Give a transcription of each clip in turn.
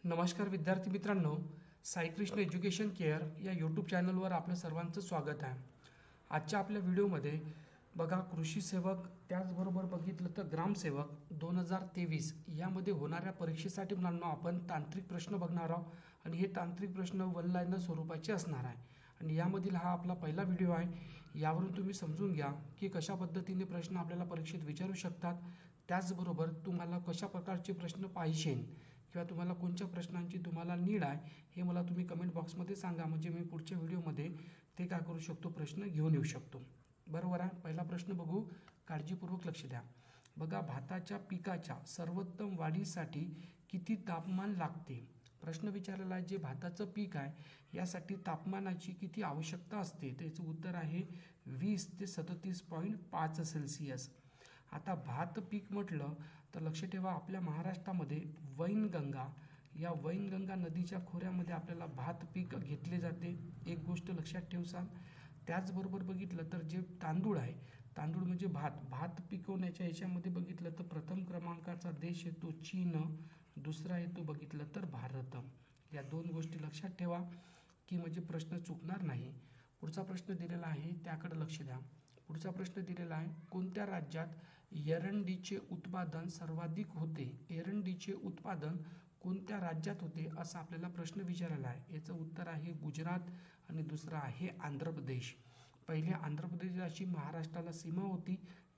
नमस्कार विद्यार्थी मित्रांनो, साईकृष्ण एज्युकेशन केअर या यूट्यूब चॅनलवर आपलं सर्वांचं स्वागत आहे. आजच्या आपल्या व्हिडिओमध्ये बघा कृषी सेवक त्याचबरोबर बघितलं तर ग्रामसेवक 2023 यामध्ये होणाऱ्या परीक्षेसाठी मुलांना आपण तांत्रिक प्रश्न बघणार आहोत आणि हे तांत्रिक प्रश्न वन लाईनर स्वरूपाचे असणार आहे. आणि यामधील हा आपला पहिला व्हिडिओ आहे. यावरून तुम्ही समजून घ्या की कशा पद्धतीने प्रश्न आपल्याला परीक्षेत विचारू शकतात, त्याचबरोबर तुम्हाला कशा प्रकारचे प्रश्न पाहिजे किंवा तुम्हाला कोणत्या प्रश्नांची तुम्हाला नीड आहे हे मला तुम्ही कमेंट बॉक्समध्ये सांगा, म्हणजे मी पुढच्या व्हिडिओमध्ये ते काय करू शकतो, प्रश्न घेऊन येऊ शकतो. बरोबर आहे. पहिला प्रश्न बघू, काळजीपूर्वक लक्ष द्या. बघा, भाताच्या पिकाच्या सर्वोत्तम वाढीसाठी किती तापमान लागते? प्रश्न विचारलेला आहे जे भाताचं पीक आहे यासाठी तापमानाची किती आवश्यकता असते? त्याचं उत्तर आहे 20 ते 37.5 सेल्सिअस. आता भात पीक म्हटलं तर लक्ष ठेवा, आपल्या महाराष्ट्रामध्ये वैनगंगा या वैनगंगा नदीच्या खोऱ्यामध्ये आपल्याला भात पीक घेतले जाते. एक गोष्ट लक्षात ठेवसाल. त्याचबरोबर बघितलं तर जे तांदूळ आहे, तांदूळ म्हणजे भात पिकवण्याच्या याच्यामध्ये बघितलं तर प्रथम क्रमांकाचा देश येतो चीन, दुसरा येतो बघितलं तर भारत. या दोन गोष्टी लक्षात ठेवा की म्हणजे प्रश्न चुकणार नाही. पुढचा प्रश्न दिलेला आहे त्याकडे लक्ष द्या. पुढचा प्रश्न दिलेला आहे, कोणत्या राज्यात एरंडीचे उत्पादन सर्वाधिक होते? एरंडीचे उत्पादन कोणत्या राज्यात होते असा आपल्याला प्रश्न विचारलेला आहे. याचं उत्तर आहे गुजरात आणि दुसरा आहे आंध्र प्रदेश. पहिले आंध्र प्रदेशाची महाराष्ट्राला सीमा होती,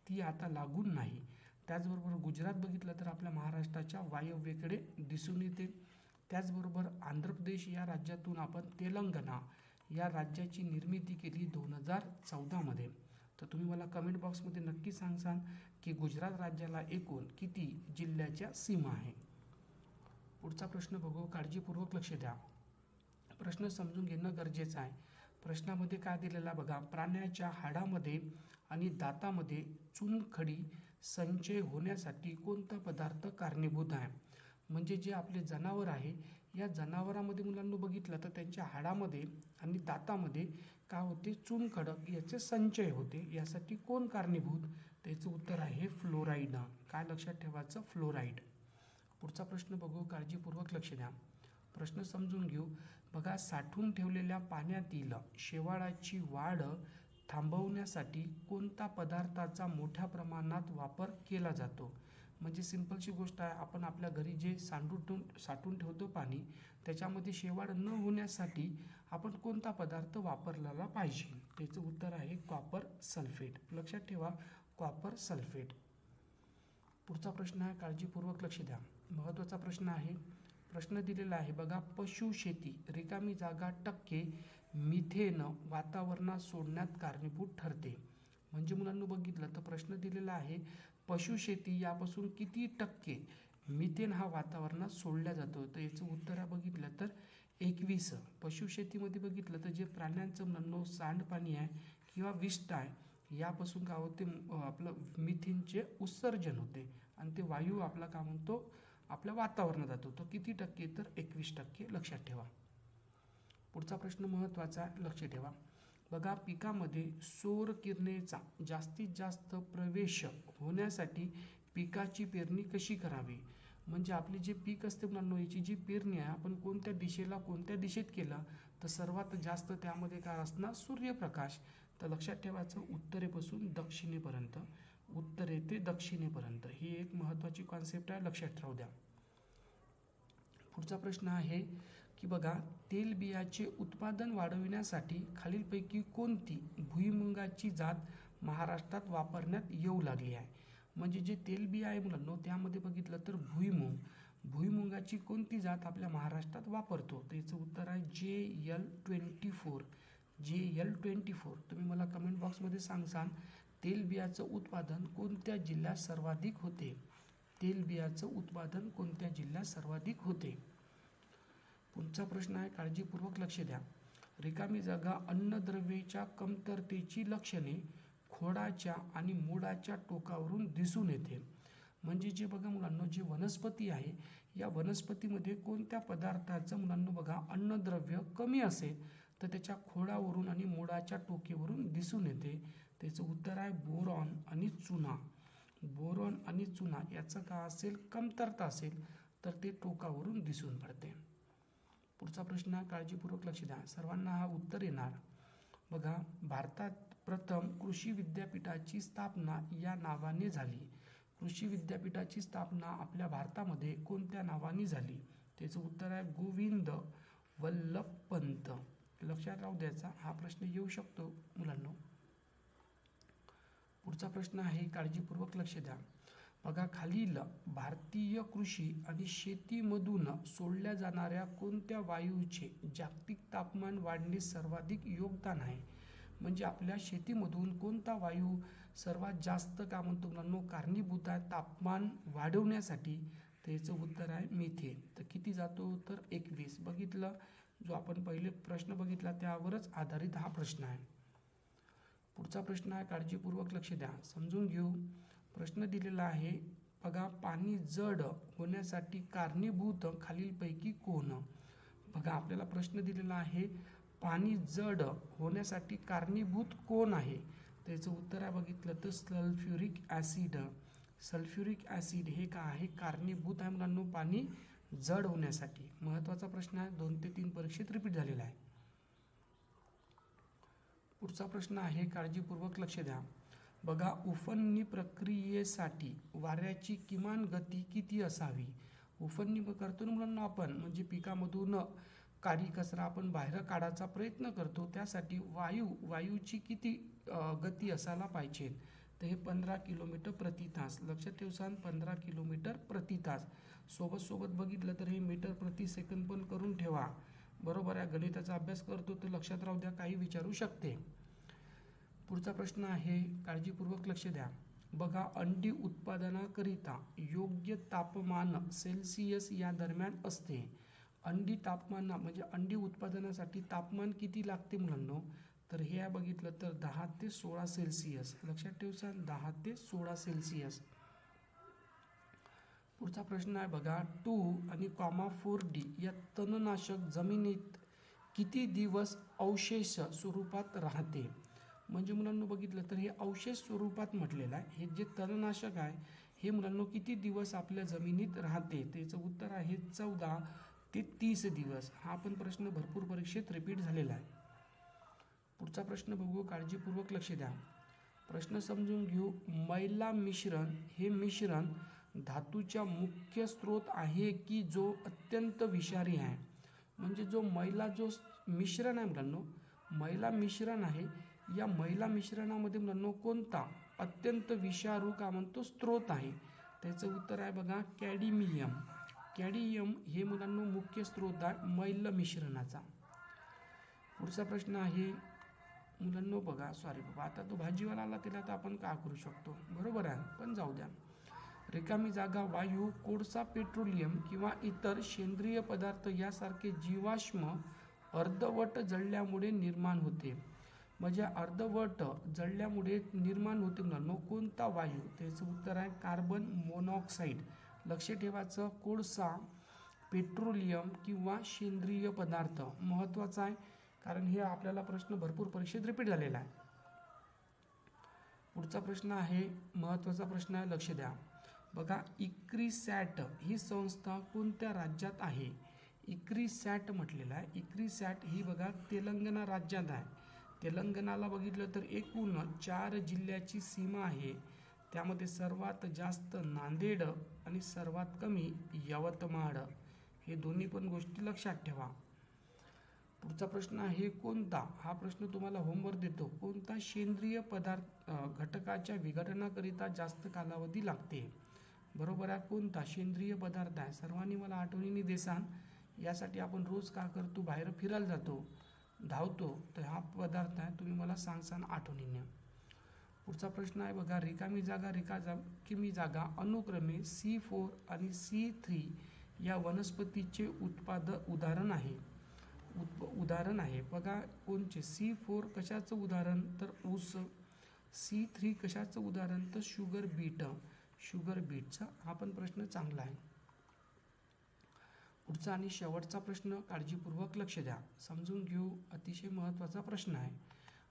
ती आता लागून नाही. त्याचबरोबर गुजरात बघितलं तर आपल्या महाराष्ट्राच्या वायव्येकडे दिसून येते. त्याचबरोबर आंध्र प्रदेश या राज्यातून आपण तेलंगणा या राज्याची निर्मिती केली 2014मध्ये. तर तुम्ही मला कमेंट बॉक्समध्ये नक्की सांगसाल की गुजरात राज्याला एकूण किती जिल्ह्याच्या सीमा आहे. पुढचा प्रश्न बघू, काळजीपूर्वक लक्ष द्या. प्रश्न समजून घेणं गरजेचं आहे. प्रश्नामध्ये काय दिलेला बघा, प्राण्याच्या हाडामध्ये आणि दातामध्ये चुनखडी संचय होण्यासाठी कोणता पदार्थ कारणीभूत आहे? म्हणजे जे आपले जनावर आहे या जनावरांमध्ये मुलांना बघितलं तर त्यांच्या हाडामध्ये आणि दातामध्ये काय होते, चुनखडक याचे संचय होते. यासाठी कोण कारणीभूत? त्याचं उत्तर आहे फ्लोराईड. काय लक्षात ठेवायचं? फ्लोराईड. पुढचा प्रश्न बघू, काळजीपूर्वक लक्ष द्या. प्रश्न समजून घेऊ. बघा, साठवून ठेवलेल्या पाण्यातील शेवाळाची वाढ थांबवण्यासाठी कोणत्या पदार्थाचा मोठ्या प्रमाणात वापर केला जातो? म्हणजे सिंपलची गोष्ट आहे, आपण आपल्या घरी जे साठवून ठेवतो पाणी, त्याच्यामध्ये शेवाळ न होण्यासाठी आपण कोणता पदार्थ वापरलेला पाहिजे? त्याचं उत्तर आहे कॉपर सल्फेट. लक्षात ठेवा, कॉपर सल्फेट. पुढचा प्रश्न आहे, काळजीपूर्वक लक्ष द्या. महत्त्वाचा प्रश्न आहे. प्रश्न दिलेला आहे बघा, पशुशेती रिकामी जागा टक्के मिथेन वातावरणात सोडण्यात कारणीभूत ठरते. म्हणजे मुलांना बघितलं तर प्रश्न दिलेला आहे, पशुशेती यापासून किती टक्के मिथेन हा वातावरणात सोडला जातो? तर याचं उत्तर बघितलं तर 21. पशुशेतीमध्ये बघितलं तर जे प्राण्यांचं मुलांना सांडपाणी आहे किंवा विष्ठा आहे यापासून काय होते, आपलं मिथेनचे उत्सर्जन होते आणि ते वायू आपला काय म्हणतो आपल्या वातावरणात जातो. तो किती टक्के? तर 21%. लक्षात ठेवा. पुढचा प्रश्न महत्त्वाचा आहे, लक्ष ठेवा. बघा, पिकामध्ये सौर किरणेचा जास्तीत जास्त प्रवेश होण्यासाठी पिकाची पेरणी कशी करावी? म्हणजे आपली जे पीक असते मुलांना, याची जी पेरणी आहे आपण कोणत्या दिशेत केलं तर सर्वात जास्त त्यामध्ये काय असणार? सूर्यप्रकाश. तर लक्षात ठेवायचं, उत्तरेपासून दक्षिणेपर्यंत, उत्तरे ते दक्षिणेपर्यंत. ही एक महत्त्वाची कॉन्सेप्ट आहे, लक्षात राहू द्या. पुढचा प्रश्न आहे की बघा, तेलबियाचे उत्पादन वाढविण्यासाठी खालीलपैकी कोणती भुईमुगाची जात महाराष्ट्रात वापरण्यात येऊ लागली आहे? म्हणजे जे तेलबिया आहे मुलांनो त्यामध्ये बघितलं तर भुईमुगाची कोणती जात आपल्या महाराष्ट्रात वापरतो? त्याचं उत्तर आहे JL24. JL24. तुम्ही मला कमेंट बॉक्समध्ये सांगसाल तेलबियाचं उत्पादन कोणत्या जिल्ह्यात सर्वाधिक होते? तेलबियाचं उत्पादन कोणत्या जिल्ह्यात सर्वाधिक होते? पुढचा प्रश्न आहे, काळजीपूर्वक लक्ष द्या. रिकामी जागा अन्नद्रव्याच्या कमतरतेची लक्षणे खोडाच्या आणि मुळाच्या टोकावरून दिसून येते. म्हणजे जे बघा मुलांना, जे वनस्पती आहे या वनस्पतीमध्ये कोणत्या पदार्थाचं मुलांना बघा अन्नद्रव्य कमी असेल तर त्याच्या खोडावरून आणि मुळाच्या टोकेवरून दिसून येते. त्याचं उत्तर आहे बोरॉन आणि चुना. बोरॉन आणि चुना याचं काय असेल? कमतरता असेल तर ते टोकावरून दिसून पडते. पुढचा प्रश्न काळजीपूर्वक लक्ष द्या, सर्वांना हा उत्तर येणार. बघा, भारतात प्रथम कृषी विद्यापीठाची स्थापना या नावाने झाली. कृषी विद्यापीठाची स्थापना आपल्या भारतामध्ये कोणत्या नावाने झाली? त्याचं उत्तर आहे गोविंद वल्लभ पंत. लक्षात राहू द्यायचा, हा प्रश्न येऊ शकतो मुलांनो. पुढचा प्रश्न आहे, काळजीपूर्वक लक्ष द्या. बघा, खालील भारतीय कृषी आणि शेतीमधून सोडल्या जाणाऱ्या कोणत्या वायूचे जागतिक तापमान वाढण्यास सर्वाधिक योगदान आहे? म्हणजे आपल्या शेतीमधून कोणता वायू सर्वात जास्त का म्हणतो मुलांनो कारणीभूत आहे तापमान वाढवण्यासाठी? त्याचं उत्तर आहे मिथेन. तर किती जातो? तर 21. बघितलं, जो आपण पहिले प्रश्न बघितला त्यावरच आधारित हा प्रश्न आहे. पुढचा प्रश्न आहे, काळजीपूर्वक लक्ष द्या, समजून घेऊ. प्रश्न दिलेला आहे, बघा, पाणी जड होण्यासाठी कारणीभूत खालीलपैकी कोण? बघा, आपल्याला प्रश्न दिलेला आहे, पाणी जड होण्यासाठी कारणीभूत कोण आहे? त्याचं उत्तर आहे बघितलं तर सल्फ्युरिक ॲसिड. सल्फ्युरिक ॲसिड हे का आहे? कारणीभूत आहे मुलांनो पाणी जड होण्यासाठी. महत्त्वाचा प्रश्न आहे, 2 ते 3 परीक्षेत रिपीट झालेला आहे. पुढचा प्रश्न आहे, काळजीपूर्वक लक्ष द्या. बघा, उफणणी प्रक्रियेसाठी वाऱ्याची किमान गती किती असावी? उफणणी करतो ना मुलांना आपण, म्हणजे पिकामधून काडी कचरा आपण बाहेर काढायचा प्रयत्न करतो, त्यासाठी वायूची किती गती असायला पाहिजे? तर हे 15 किलोमीटर प्रति तास. लक्षात ठेवसान, 15 किलोमीटर प्रति तास. सोबत बघितलं तर हे मीटर प्रति सेकंद पण करून ठेवा. बरोबर आहे, गणिताचा अभ्यास करतो तर लक्षात राहू द्या, काही विचारू शकते. पुढचा प्रश्न आहे, काळजीपूर्वक लक्ष द्या. बघा, अंडी उत्पादनाकरिता योग्य तापमान सेल्सिअस या दरम्यान असते. अंडी तापमान म्हणजे अंडी उत्पादनासाठी तापमान किती लागते मुलांनो? तर हे बघितलं तर 10 ते 16 सेल्सिअस. लक्षात ठेवसा, 10 ते 16 सेल्सिअस. पुढचा प्रश्न आहे बघा, 2 आणि 4D या तणनाशक जमिनीत किती दिवस अवशेष स्वरूपात राहते? म्हणजे मुलांनो बघितलं तर हे अवशेष स्वरूपात म्हटलेलं आहे. हे जे तणनाशक आहे हे मुलांनो किती दिवस आपल्या जमिनीत राहते? त्याचं उत्तर आहे 14 ते 30 दिवस. हा पण प्रश्न भरपूर परीक्षेत रिपीट झालेला आहे. पुढचा प्रश्न बघू, काळजीपूर्वक लक्ष द्या. प्रश्न समजून घेऊ. मैला मिश्रण हे मिश्रण धातूच्या मुख्य स्रोत आहे की जो अत्यंत विषारी आहे? म्हणजे जो मिश्रण आहे मुलांनो, मैला मिश्रण आहे, या मैला मिश्रणामध्ये मुलांनो कोणता अत्यंत विषारू का म्हणतो स्रोत आहे? त्याचं उत्तर आहे बघा कॅडमियम. कॅडमियम हे मुलांनो मुख्य स्रोत आहे मैल मिश्रणाचा. पुढचा प्रश्न आहे मुलांनो, बघा, आता तो भाजीवाला आला त्याला तर आपण का करू शकतो, बरोबर आहे, पण जाऊ द्या. रिकामी जागा वायू, कोळसा, पेट्रोलियम किंवा इतर सेंद्रिय पदार्थ यासारखे जीवाश्म अर्धवट जळल्यामुळे निर्माण होते. म्हणजे अर्धवट जळल्यामुळे निर्माण होते मुलांनो कोणता वायू? त्याचं उत्तर आहे कार्बन मोनॉक्साईड. लक्ष ठेवायचं, कोळसा, पेट्रोलियम किंवा सेंद्रिय पदार्थ महत्त्वाचा आहे, कारण हे आपल्याला प्रश्न भरपूर परीक्षेत रिपीट झालेला आहे. पुढचा प्रश्न आहे, महत्त्वाचा प्रश्न आहे, लक्ष द्या. बघा, इक्रिसॅट ही संस्था कोणत्या राज्यात आहे? इक्रिसॅट म्हटलेलं आहे. इक्रिसॅट ही बघा तेलंगणा राज्यात आहे. तेलंगणाला बघितलं तर एकूण 4 जिल्ह्याची सीमा आहे. त्यामध्ये सर्वात जास्त नांदेड आणि सर्वात कमी यवतमाळ. हे दोन्ही पण गोष्टी लक्षात ठेवा. पुढचा प्रश्न आहे, कोणता, हा प्रश्न तुम्हाला होमवर्क देतो, कोणता सेंद्रिय पदार्थ घटकाच्या विघटनाकरिता जास्त कालावधी लागते? बरोबर आहे, कोणता सेंद्रिय पदार्थ आहे? सर्वांनी मला आठवणीने देसान. यासाठी आपण रोज का करतो, बाहेर फिरायला जातो, धावतो, तर हा पदार्थ आहे, तुम्ही मला सांगसान आठवणीने. पुढचा प्रश्न आहे बघा, रिकामी जागा अनुक्रमे C4 आणि C3 या वनस्पतीचे उदाहरण आहे. बघा, कोणचे? C4 कशाचं उदाहरण? तर ऊस. C3 कशाचं उदाहरण? तर शुगर बीटचा. हा पण प्रश्न चांगला आहे. पुढचा आणि शेवटचा प्रश्न, काळजीपूर्वक लक्ष द्या, समजून घेऊ. अतिशय महत्त्वाचा प्रश्न आहे.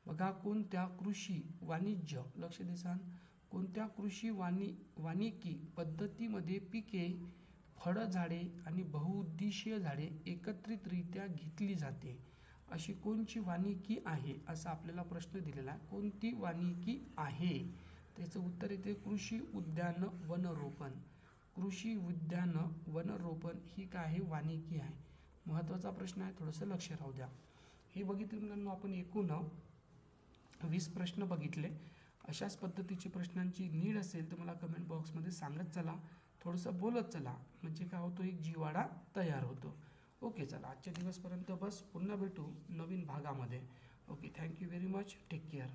बघा, कोणत्या कृषी वाणिज्य, लक्ष देसान, कोणत्या कृषी वानिकी पद्धतीमध्ये पिके फळ झाडे आणि बहुउद्देशीय झाडे एकत्रितरित्या घेतली जाते अशी कोणची वानिकी आहे, असा आपल्याला प्रश्न दिलेला आहे. कोणती वानिकी आहे? त्याचं उत्तर येते कृषी उद्यान वनरोपण. कृषी उद्यान वनरोपण ही काय आहे? वानिकी आहे. महत्त्वाचा प्रश्न आहे, थोडंसं लक्ष राहू द्या. हे बघितलं मुलांना आपण एकूण 20 प्रश्न बघितले. अशाच पद्धतीची प्रश्नांची नीड असेल तर मला कमेंट बॉक्समध्ये सांगत चला, थोडंसं बोलत चला, म्हणजे काय होतो, एक जिव्हाळा तयार होतो. ओके, चला आजच्या दिवसपर्यंत बस. पुन्हा भेटू नवीन भागामध्ये. Okay, thank you very much. Take care.